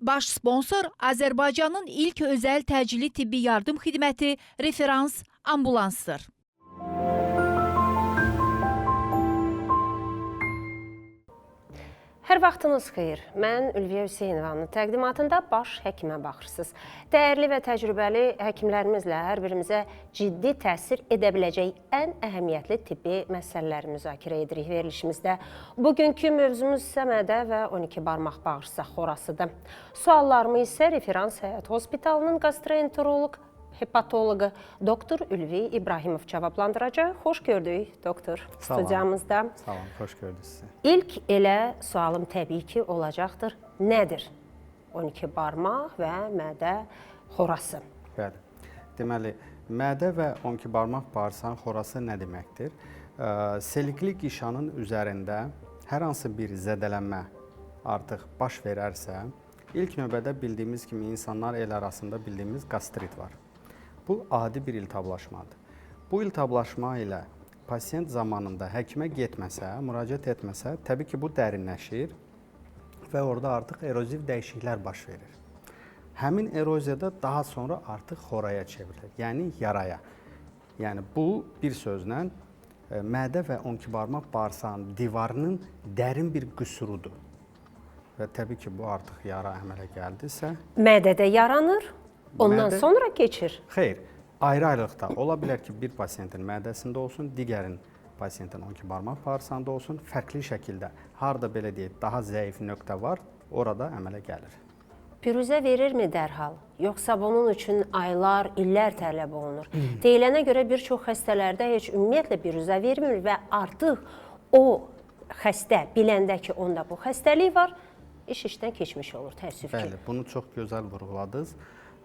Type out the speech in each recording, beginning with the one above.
Baş sponsor Azərbaycanın ilk özəl təcili tibbi yardım xidməti Referans ambulansdır. Hər vaxtınız xeyir. Mən Ülviyə Hüseynovanın təqdimatında baş həkimə baxırsınız. Dəyərli və təcrübəli həkimlərimizlə hər birimizə ciddi təsir edə biləcək ən əhəmiyyətli tibbi məsələləri müzakirə edirik verilişimizdə. Bugünkü mövzumuz isə mədə və 12 barmaq bağırsaq xorasıdır. Suallarımı isə Referans Həyat Hospitalının gastroenteroloq hepatologu doktor Ülvi İbrahimov cavablandıracaq. Xoş gördük doktor studiyamızda. Sağ olun, xoş gördük sizi. İlk elə sualım təbii ki olacaqdır. Nədir 12 barmaq və mədə xorası? Bəli. Deməli, mədə və 12 barmaq bağırsaq xorası nə deməkdir? Selikli qişanın üzərində hər hansı bir zədələnmə artıq baş verərsə, ilk növbədə bildiyimiz kimi insanlar el arasında bildiyimiz qastrit var. Bu adi bir iltihablaşmadır. Bu iltihablaşma ilə pasiyent zamanında həkimə getməsə, müraciət etməsə, təbii ki bu dərinləşir və orada artıq eroziv dəyişikliklər baş verir. Həmin eroziyada daha sonra artıq xoraya çevrilir, yəni yaraya. Yəni bu bir sözlə mədə və 12 barmaq bağırsağının divarının dərin bir qüsurudur. Və təbii ki bu artıq yara əmələ gəldisə, Mədədə yaranır, ondan sonra keçir. Xeyr, ayrı-ayrılıqda ola bilər ki, bir pasiyentin mədəsində olsun, digərin pasiyentin 12 barmaq bağırsağında olsun, fərqli şəkildə, harada belə deyək, daha zəif nöqtə var, orada əmələ gəlir. Pürüzə verirmi dərhal? Yoxsa bunun üçün aylar, illər tələb olunur? Deyilənə görə bir çox xəstələrdə heç ümumiyyətlə pürüzə vermir və artıq o xəstə biləndə ki, onda bu xəstəlik var, iş işdən keçmiş olur, təəssüf ki. Bəli, bunu çox gözəl vurğuladınız.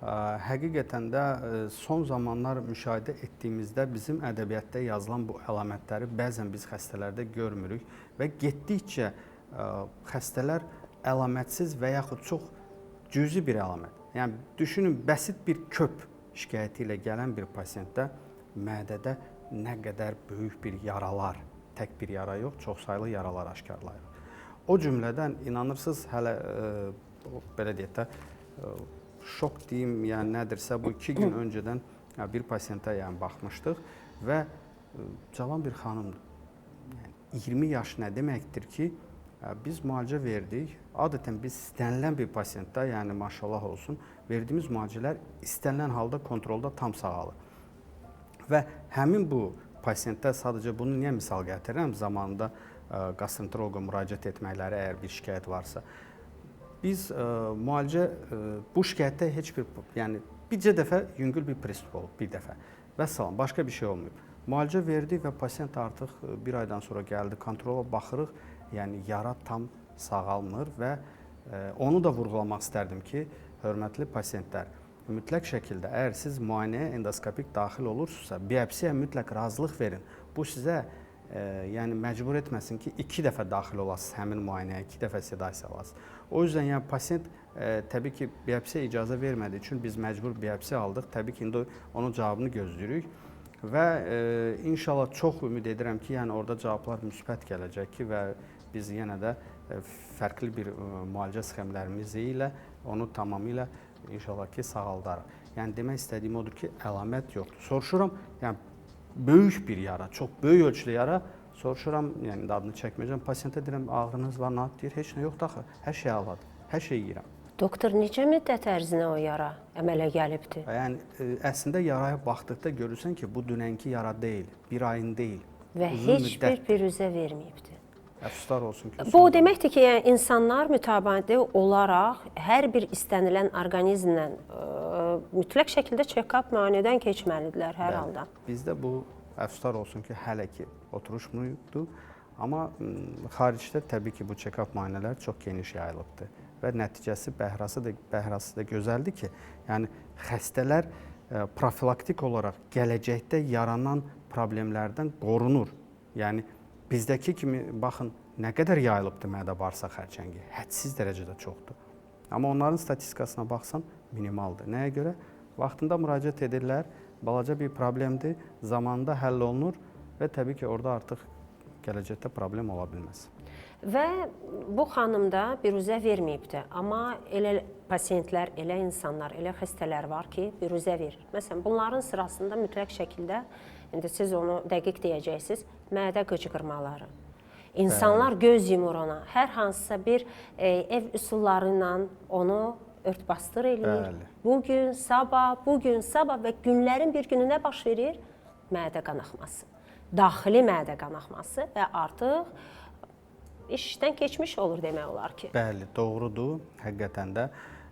Həqiqətən də son zamanlar müşahidə etdiyimizdə bizim ədəbiyyatda yazılan bu əlamətləri bəzən biz xəstələrdə görmürük və getdikcə xəstələr əlamətsiz və yaxud çox cüzi bir əlamət. Yəni, düşünün, bəsit bir köp şikayəti ilə gələn bir pasiyentdə mədədə nə qədər böyük bir yaralar, tək bir yara yox, çox saylı yaralar aşkarlayır. O cümlədən inanırsınız, hələ belə deyək də, şok deyim, yəni nədirsə, bu 2 gün öncədən bir pasiyentə baxmışdıq və cavan bir xanımdır. Yəni 20 yaş nə deməkdir ki, biz müalicə verdik. Adətən biz istənilən bir pasiyentdə, yəni maşallah olsun, verdiyimiz müalicələr istənilən halda kontrolda tam sağalır. Və həmin bu pasiyentdə sadəcə bunu niyə misal gətirirəm? Zamanında gastroenteroloqa müraciət etməkləri əgər bir şikayət varsa, biz müalicə bu şikayətdə heç bir, yəni bircə dəfə yüngül bir pristup olub, bir dəfə. Və salam, başqa bir şey olmayıb. Müalicə verdik və pasiyent artıq bir aydan sonra gəldi, kontrola baxırıq, yəni yara tam sağalmır və onu da vurğulamaq istərdim ki, hörmətli pasiyentlər, mütləq şəkildə əgər siz müayinəyə endoskopik daxil olursunuzsa, biopsiya mütləq razılıq verin. Bu sizə yəni məcbur etməsin ki, 2 dəfə daxil olasınız həmin müayinəyə, 2 dəfə sedasiya alasınız. O yüzden yəni pasiyent təbii ki biopsiya icazə vermədiyi üçün biz məcbur biopsiya aldıq. Təbii ki indi onun cavabını gözləyirik və inşallah çox ümid edirəm ki, yəni orada cavablar müsbət gələcək ki və biz yenə də fərqli bir müalicə sxemlərimiz ilə onu tamamilə inşallah ki sağaldarıq. Yəni demək istədiyim odur ki, əlamət yoxdur. Soruşuram, yəni böyük bir yara, çox böyük ölçüdə yara, soruşuram, yəni adını çəkməyəcəm, pasiyentə deyirəm, ağrınız var, nə deyir, heç nə yoxdur axı, hər şey aladır, hər şey yeyirəm. Doktor, neçə müddət ərzinə o yara əmələ gəlibdir? Yəni, əslində yaraya baxdıqda görürsən ki, bu dünənki yara deyil, bir ayın deyil. Və heç bir pürüzə verməyibdir. Əfsuslar olsun ki. Bu o deməkdir ki, yəni insanlar mütəbadi olaraq hər bir istənilən orqanizmlə mütləq şəkildə check-up müayinədən keçməlidirlər hər halda. Bizdə bu əfsuslar olsun ki, hələ ki oturuşmuydu, amma xaricdə təbii ki bu check-up müayinələr çox geniş yayılıbdır və nəticəsi bəhrası da gözəldir ki, yəni xəstələr profilaktik olaraq gələcəkdə yaranan problemlərdən qorunur. Yəni bizdəki kimi baxın nə qədər yayılıbdır mədə-bağırsaq xərçəngi, hədsiz dərəcədə çoxdur. Amma onların statistikasına baxsan minimaldır. Nəyə görə? Vaxtında müraciət edirlər, balaca bir problemdir, zamanında həll olunur və təbii ki orada artıq gələcəkdə problem ola bilməz. Və bu xanım da biruzə verməyibdi. Amma elə pasiyentlər, elə insanlar, elə xəstələr var ki, biruzə verir. Məsələn, bunların sırasında mütləq şəkildə, indi siz onu dəqiq deyəcəksiniz, mədə qıcıqırmaları. İnsanlar göz yumur ona. Hər hansısa bir ev üsulları ilə onu örtbasdır eləyir. Bugün, sabah və günlərin bir günü nə baş verir? Mədə qanaxması. Daxili mədə qanaxması və artıq işdən keçmiş olur demək olar ki. Bəli, doğrudur. Həqiqətən də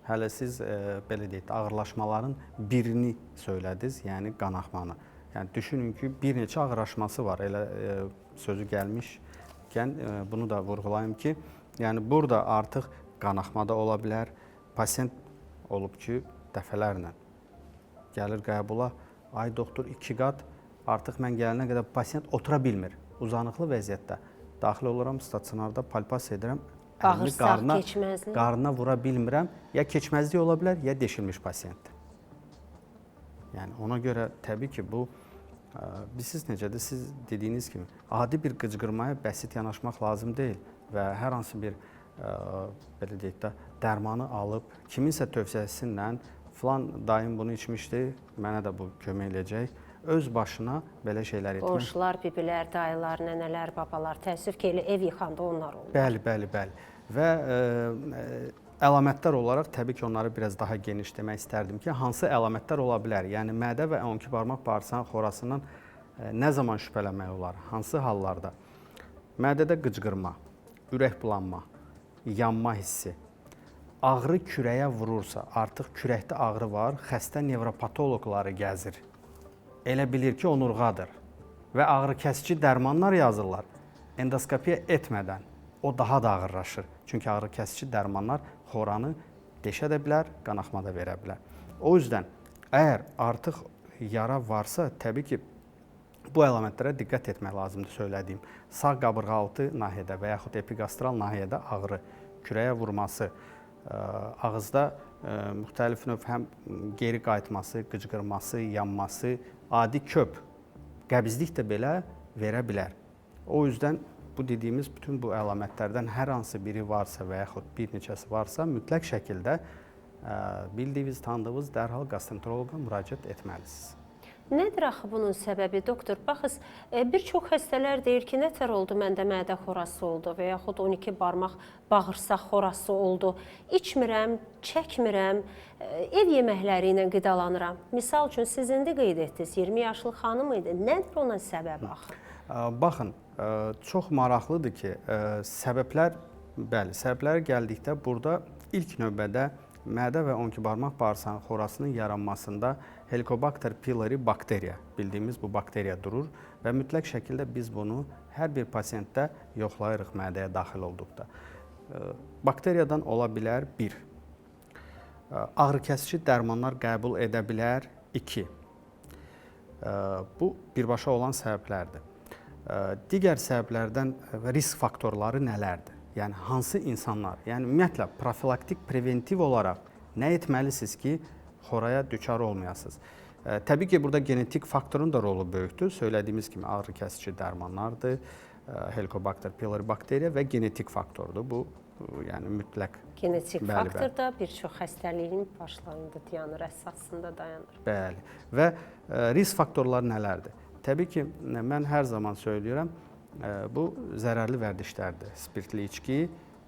hələ siz belə deyək, ağırlaşmaların birini söylədiniz, yəni qanaxmanı. Yəni düşünün ki, bir neçə ağırlaşması var. Elə sözü gəlmişkən bunu da vurğulayım ki, yəni burada artıq qanaxma da ola bilər. Pasient olub ki, dəfələrlə gəlir qəbula, ay doktor 2 qat, artıq mən gələnə qədər pasient otura bilmir. Uzanıqlı vəziyyətdə. Daxil oluram, stasionarda palpasiya edirəm, əlimi qarnına vura bilmirəm. Ya keçməzlik ola bilər, ya deşilmiş pasiyentdir. Yəni ona görə təbii ki, bu bilirsiniz necədir? Siz dediyiniz kimi adi bir qıcqırmaya bəsit yanaşmaq lazım deyil və hər hansı bir belə deyək də dərmanı alıb kiminsə tövsiyəsi ilə filan dayım bunu içmişdi, mənə də bu kömək eləyəcək. Öz başına belə şeylər etmək. Qonşular, bibilər, dayılar, nənələr, babalar, təəssüf ki, elə ev yıxanda onlar olur. Bəli. Və əlamətlər olaraq təbii ki, onları biraz daha geniş demək istərdim ki, hansı əlamətlər ola bilər? Yəni mədə və 12 barmaq bağırsaq xorasından nə zaman şübhələnmək olar? Hansı hallarda? Mədədə qıcqırma, ürək bulanma, yanma hissi, ağrı kürəyə vurursa, artıq kürəkdə ağrı var, xəstə nevropatoloqları gəzir. Elə bilir ki, onurğadır və ağrı kəsici dərmanlar yazırlar. Endoskopiya etmədən o daha da ağırlaşır. Çünki ağrı kəsici dərmanlar xoranı deşə də bilər, qanaxma da verə bilər. O yüzden əgər artıq yara varsa, təbii ki, bu əlamətlərə diqqət etmək lazımdır söylədiyim. Sağ qabırğaaltı nahiyədə və yaxud epiqastral nahiyədə ağrı, kürəyə vurması, ağızda müxtəlif növ həm geri qayıtması, qıcqırması, yanması, adi köp, qəbizlik də belə verə bilər. O yüzden bu dediyimiz bütün bu əlamətlərdən hər hansı biri varsa və yaxud bir neçəsi varsa, mütləq şəkildə bildiyiniz, tanıdığınız dərhal gastroenteroloqa müraciət etməlisiniz. Nədir axı bunun səbəbi, doktor? Baxız, bir çox xəstələr deyir ki, nətər oldu, məndə mədə xorası oldu və yaxud 12 barmaq bağırsaq xorası oldu. İçmirəm, çəkmirəm, ev yeməkləri ilə qidalanıram. Misal üçün, siz indi qeyd etdiniz, 20 yaşlı xanım idi. Nədir ona səbəbi axı? Baxın, çox maraqlıdır ki, səbəblərə gəldikdə burada ilk növbədə mədə və 12 barmaq bağırsaq xorasının yaranmasında Helicobacter pylori bakteriya, bildiyimiz bu bakteriya durur və mütləq şəkildə biz bunu hər bir pasiyentdə yoxlayırıq mədəyə daxil olduqda. Bakteriyadan ola bilər 1. Ağrı kəsici dərmanlar qəbul edə bilər 2. Bu birbaşa olan səbəblərdir. Digər səbəblərdən və risk faktorları nələrdir? Yəni hansı insanlar, yəni ümumiyyətlə profilaktik, preventiv olaraq nə etməlisiniz ki, xoraya düçar olmayasınız? Təbii ki, burada genetik faktorun da rolu böyükdür. Söylədiyimiz kimi ağrı kəsici dərmanlardır, Helicobacter pylori bakteriya və genetik faktordur. Bu, yəni mütləq. Genetik faktor da bir çox xəstəliyin başlanğıcı dayanır, əsasında dayanır. Bəli. Və risk faktorları nələrdir? Təbii ki, mən hər zaman söyləyirəm, bu zərərli vərdişlərdir. Spirtli içki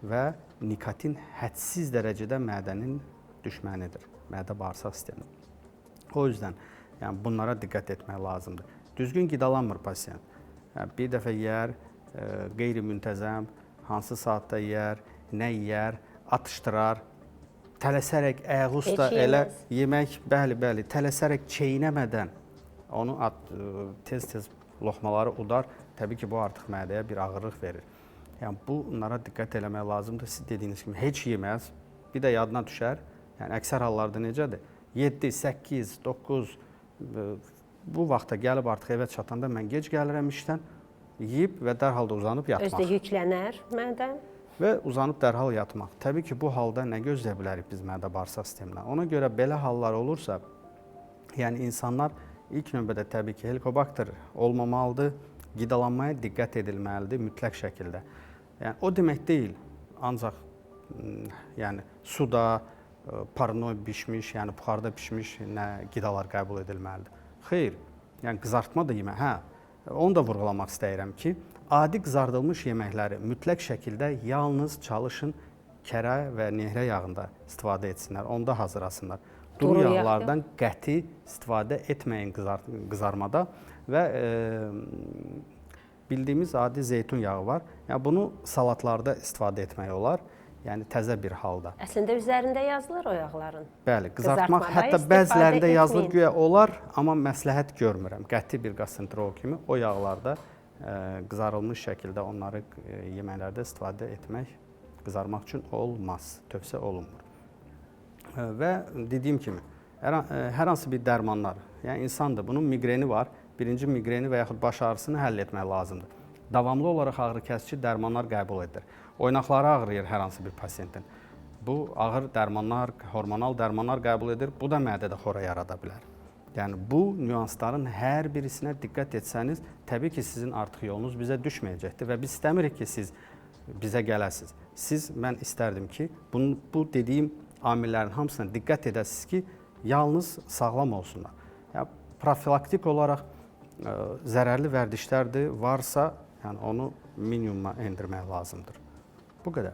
və nikotin hədsiz dərəcədə mədənin düşmənidir. Mədə bağırsaq sistemi. O yüzden yəni bunlara diqqət etmək lazımdır. Düzgün qidalanmır pasiyent. Yəni, bir dəfə yeyər, qeyri-müntəzəm, hansı saatda yeyər, nə yeyər, atışdırar, tələsərək, ayaqüstə elə yemək, bəli, tələsərək çeynəmədən onu tez-tez loxmaları udar. Təbii ki, bu artıq mədəyə bir ağırlıq verir. Yəni bunlara diqqət eləmək lazımdır. Siz dediyiniz kimi heç yeməz, bir də yadına düşər. Yəni əksər hallarda necədir? 7, 8, 9 bu vaxta gəlib artıq evə çatanda mən gec gəlirəm işdən, yeyib və dərhal da uzanıb yatmaq. Özdə yüklənər mədən. Və uzanıb dərhal yatmaq. Təbii ki, bu halda nə gözləyə bilərik biz mədə bağırsaq sistemindən? Ona görə belə hallar olursa, yəni insanlar ilk növbədə təbii ki, Helicobacter olmamalıdır, qidalanmaya diqqət edilməlidir mütləq şəkildə. Yəni o demək deyil, ancaq yəni suda paranoy bişmiş, yəni buxarda bişmiş qidalar qəbul edilməlidir. Xeyr, yəni qızartma da yemək. Hə, onu da vurğulamaq istəyirəm ki, adi qızardılmış yeməkləri mütləq şəkildə yalnız çalışın kərə və nehrə yağında istifadə etsinlər, onda hazırlasınlar. Duru yağlardan qəti istifadə etməyin qızarmada və bildiyimiz adi zeytun yağı var. Yəni bunu salatlarda istifadə etmək olar. Yəni təzə bir halda. Əslində üzərində yazılır o yağların. Bəli, qızartmaq hətta bəzilərində yazılır güya olar, amma məsləhət görmürəm. Qəti bir qastrolog kimi o yağlarda qızarılmış şəkildə onları yeməklərdə istifadə etmək qızarmaq üçün olmaz, tövsiyə olunmur. Və dediyim kimi, hər hansı bir dərmanlar, yəni insandır, bunun miqreni var, birinci miqreni və yaxud baş ağrısını həll etmək lazımdır. Davamlı olaraq ağrı-kəsici dərmanlar qəbul edilir. Oynaqları ağrıyır hər hansı bir pasiyentin. Bu ağır dərmanlar, hormonal dərmanlar qəbul edir, bu da mədədə xora yarada bilər. Yəni bu nüansların hər birisinə diqqət etsəniz, təbii ki, sizin artıq yolunuz bizə düşməyəcəkdir və biz istəmirik ki, siz bizə gələsiniz. Mən istərdim ki, bu dediyim amillərin hamısına diqqət edəsiniz ki, yalnız sağlam olsunlar. Yəni, profilaktik olaraq zərərli vərdişlərdir, varsa yəni onu minimuma endirmək lazımdır. Bu qədər.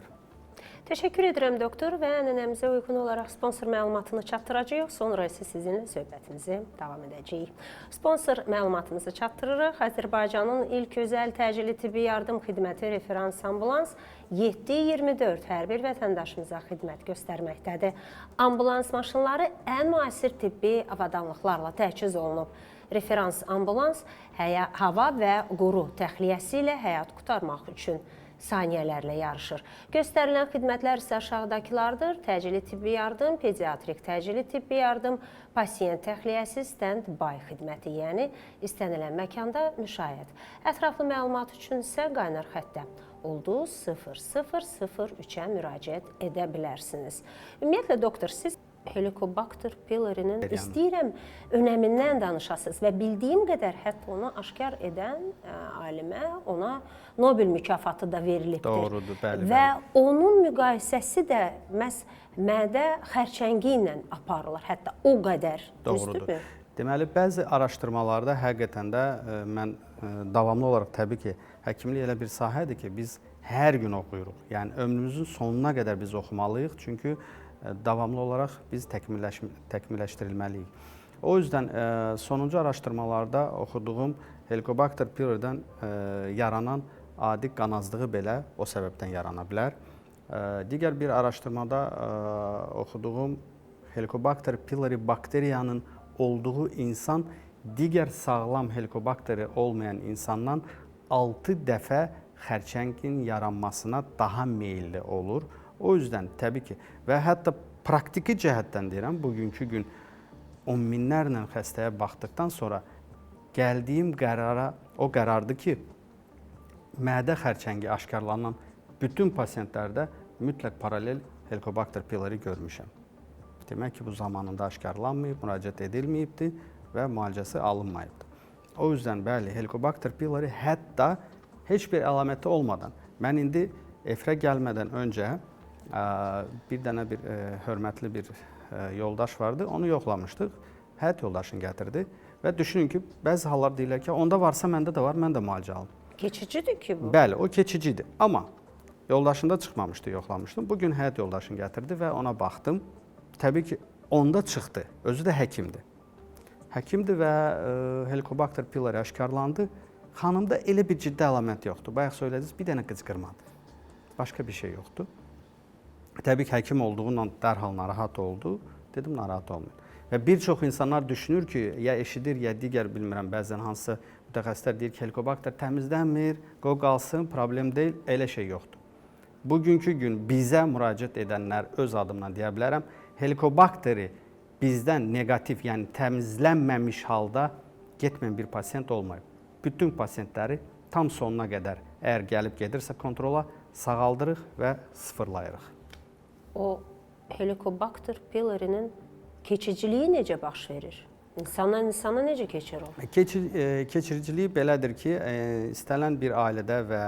Təşəkkür edirəm doktor və ənənəmizə uyğun olaraq sponsor məlumatını çatdıracağıq. Sonra isə sizinlə söhbətimizi davam edəcəyik. Sponsor məlumatımızı çatdırırıq. Azərbaycanın ilk özəl təcili tibbi yardım xidməti referans ambulans 7/24 hər bir vətəndaşımıza xidmət göstərməkdədir. Ambulans maşınları ən müasir tibbi avadanlıqlarla təchiz olunub. Referans ambulans hava və quru təxliyəsi ilə həyat qurtarmaq üçün saniyələrlə yarışır. Göstərilən xidmətlər isə aşağıdakılardır. Təcili tibbi yardım, pediatrik təcili tibbi yardım, pasiyent təxliyəsi, stand-by xidməti, yəni istənilən məkanda müşayiət. Ətraflı məlumat üçün isə qaynar xəttə ulduz 0003-ə müraciət edə bilərsiniz. Ümumiyyətlə, doktor, siz Helicobacter pylorinin istəyirəm önəmindən danışasınız və bildiyim qədər hətta onu aşkar edən alimə ona Nobel mükafatı da verilibdir. Doğrudur, bəli. Və onun müqayisəsi də məhz mədə xərçəngi ilə aparılır, hətta o qədər. Doğrudur. Deməli, bəzi araşdırmalarda həqiqətən də mən davamlı olaraq təbii ki, həkimlik elə bir sahədir ki, biz hər gün oxuyuruq. Yəni, ömrümüzün sonuna qədər biz oxumalıyıq, çünki davamlı olaraq biz təkmilləşdirilməliyik. O yüzden sonuncu araşdırmalarda oxuduğum Helicobacter pyloridən yaranan adi qanazlığı belə o səbəbdən yarana bilər. Digər bir araşdırmada oxuduğum Helicobacter pylori bakteriyanın olduğu insan digər sağlam Helicobakteri olmayan insandan 6 dəfə xərçəngin yaranmasına daha meyilli olur. O yüzden təbii ki və hətta praktiki cəhətdən deyirəm, bugünkü gün on minlərlə xəstəyə baxdıqdan sonra gəldiyim o qərardır ki, mədə xərçəngi aşkarlanan bütün pasiyentlərdə mütləq paralel Helicobacter pylori görmüşəm. Demək ki, bu zamanında aşkarlanmayıb, müraciət edilməyibdir və müalicəsi alınmayıbdır. O yüzden bəli, Helicobacter pylori hətta heç bir əlaməti olmadan, mən indi efirə gəlmədən öncə bir dənə hörmətli bir yoldaş vardı, onu yoxlamışdıq, həyat yoldaşını gətirdi və düşünün ki, bəzi hallar deyirlər ki, onda varsa məndə də var, mən də müalicə alım. Keçicidir ki bu. Bəli, o keçicidir, amma yoldaşında çıxmamışdı, yoxlamışdım. Bugün həyat yoldaşını gətirdi və ona baxdım. Təbii ki, onda çıxdı, özü də həkimdir. Həkimdir və Helicobacter pylori aşkarlandı. Xanımda elə bir ciddi əlamət yoxdur. Bayaq söylədiniz, bir dənə qıcqırmadı. Başqa bir şey yoxdur. Təbii ki, həkim olduğundan dərhal narahat oldu. Dedim, narahat olmayın. Və bir çox insanlar düşünür ki, ya eşidir, ya digər bilmirəm, bəzən hansısa mütəxəssislər deyir ki, Helicobacter təmizlənmir, qoy qalsın, problem deyil, elə şey yoxdur. Bugünkü gün bizə müraciət edənlər öz adımla deyə bilərəm, Helicobacteri bizdən negativ, yəni təmizlənməmiş halda getməyən bir pasiyent olmayıb. Bütün pasiyentləri tam sonuna qədər əgər gəlib gedirsə kontrola sağaldırıq və sıfırlayırıq. O Helicobacter pylorinin keçiciliyi necə baş verir? İnsandan insana necə keçir o? Keçiriciliyi belədir ki, istənilən bir ailədə və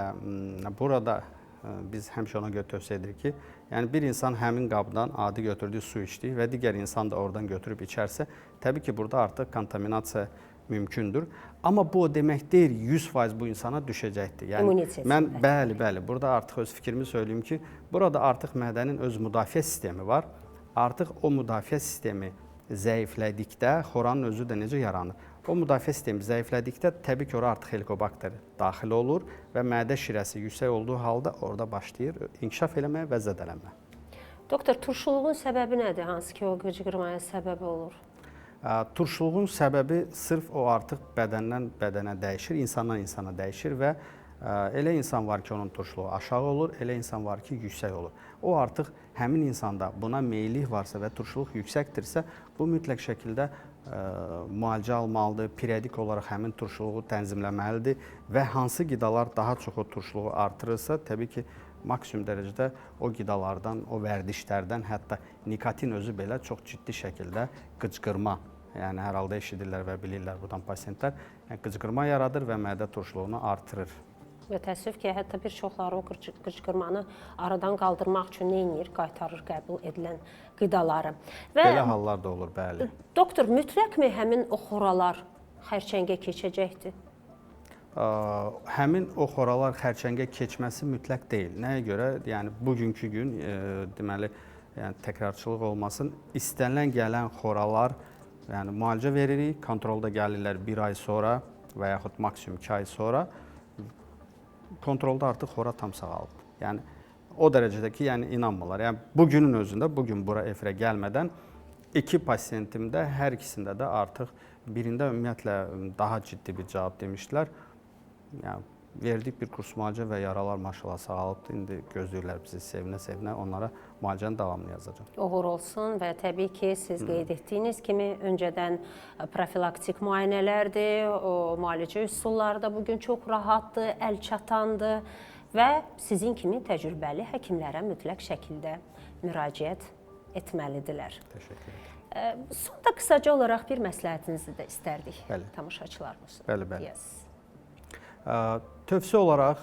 burada biz həmişə ona görə tövsiyə edirik ki, yəni bir insan həmin qabdan adi götürdüyü su içdi və digər insan da oradan götürüb içərsə, təbii ki, burada artıq kontaminasiya mümkündür. Amma bu o demək deyil, 100% bu insana düşəcəkdir. Yəni, mən, bəli, burada artıq öz fikrimi söyləyim ki, burada artıq mədənin öz müdafiə sistemi var. Artıq o müdafiə sistemi zəiflədikdə xoranın özü də necə yaranır? O müdafiə sistemi zəiflədikdə təbii ki, ora artıq helikobakter daxil olur və mədə şirəsi yüksək olduğu halda orada başlayır inkişaf eləməyə və zədələnmə. Doktor, turşuluğun səbəbi nədir? Hansı ki, o qıcqırmaya səbəbi olur? Turşuluğun səbəbi sırf o artıq bədəndən bədənə dəyişir, insandan insana dəyişir və elə insan var ki, onun turşuluğu aşağı olur, elə insan var ki, yüksək olur. O artıq həmin insanda buna meyillik varsa və turşuluq yüksəkdirsə, bu mütləq şəkildə müalicə almalıdır, periodik olaraq həmin turşuluğu tənzimləməlidir və hansı qidalar daha çox o turşuluğu artırırsa, təbii ki, maksimum dərəcədə o qidalardan, o vərdişlərdən, hətta nikotin özü belə çox ciddi şəkildə qıcqırma, yəni hər halda eşidirlər və bilirlər buradan pasientlər, yəni qıcqırma yaradır və mədə turşuluğunu artırır. Və təəssüf ki, hətta bir çoxları o qıcqırmanı aradan qaldırmaq üçün nə edir? Qaytarır qəbul edilən qidaları. Belə hallar da olur, bəli. Doktor, mütləqmi həmin o xoralar xərçəngə keçəcəkdir? Həmin o xoralar xərçəngə keçməsi mütləq deyil. Nəyə görə? Yəni, bugünkü gün, deməli, təkrarçılıq olmasın, istənilən gələn xoralar, yəni müalicə veririk, kontrolda gəlirlər 1 ay sonra və yaxud maksimum 2 ay sonra, kontrolda artıq xora tam sağalıb. Yəni, o dərəcədə ki, yəni inanmırlar. Yəni, bugünün özündə, bugün bura efirə gəlmədən 2 pasiyentimdə, hər ikisində də artıq birində ümumiyyətlə daha ciddi bir cavab demişdilər. Yəni, verdik bir kurs müalicə və yaralar maşallah sağalıbdır. İndi gözləyirlər bizi sevinə-sevinə, onlara müalicənin davamını yazacaq. Uğur olsun və təbii ki, siz qeyd etdiyiniz kimi öncədən profilaktik müayinələrdir, o müalicə üsulları da bugün çox rahatdır, əl çatandır və sizin kimi təcrübəli həkimlərə mütləq şəkildə müraciət etməlidirlər. Təşəkkür ederim. Sonda qısaca olaraq bir məsləhətinizi də istərdik tamaşaçılarımız. Bəli. Tövsiyə olaraq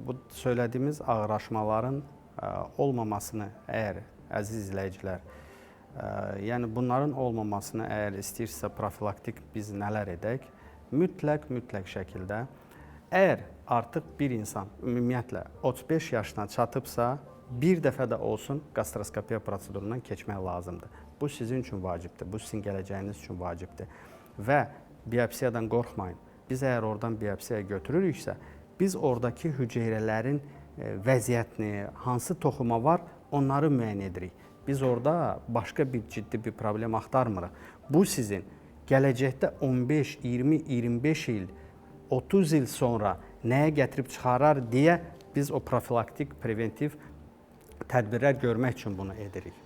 bu söylədiyimiz ağırlaşmaların olmamasını əgər əziz izləyicilər, yəni bunların olmamasını əgər istəyirsə profilaktik biz nələr edək? Mütləq şəkildə əgər artıq bir insan ümumiyyətlə 35 yaşına çatıbsa, bir dəfə də olsun gastroskopiya prosedurundan keçmək lazımdır. Bu sizin üçün vacibdir, bu sizin gələcəyiniz üçün vacibdir və biopsiyadan qorxmayın. Biz əgər oradan biopsiya götürürüksə, biz oradakı hüceyrələrin vəziyyətini, hansı toxuma var, onları müəyyən edirik. Biz orada başqa bir ciddi bir problem axtarmırıq. Bu sizin gələcəkdə 15, 20, 25 il, 30 il sonra nəyə gətirib çıxarar deyə biz o profilaktik, preventiv tədbirlər görmək üçün bunu edirik.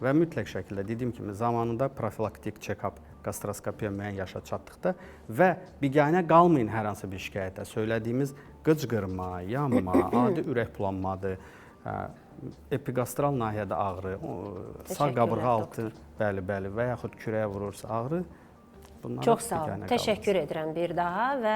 Və mütləq şəkildə dediyim kimi zamanında profilaktik check-up, gastroskopiya müəyyən yaşa çatdıqda və biganə qalmayın hər hansı bir şikayətə. Söylədiyimiz qıcqırma, yanma, adi ürək bulanmadır, epigastral nahiyədə ağrı, sağ qabırğa altı, bəli, və yaxud kürəyə vurursa ağrı. Çox sağ olun. Təşəkkür edirəm bir daha və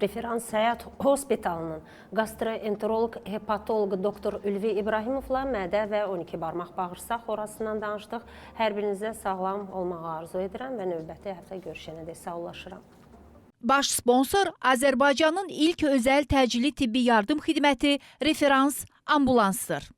Referans Həyat Hospitalının gastroenteroloq, hepatoloq doktor Ülvi İbrahimovla mədə və 12 barmaq bağırsaq xorasından danışdıq. Hər birinizə sağlam olmağı arzu edirəm və növbəti həftə görüşənədək sağollaşıram. Baş sponsor Azərbaycanın ilk özəl təcili tibbi yardım xidməti Referans ambulansdır.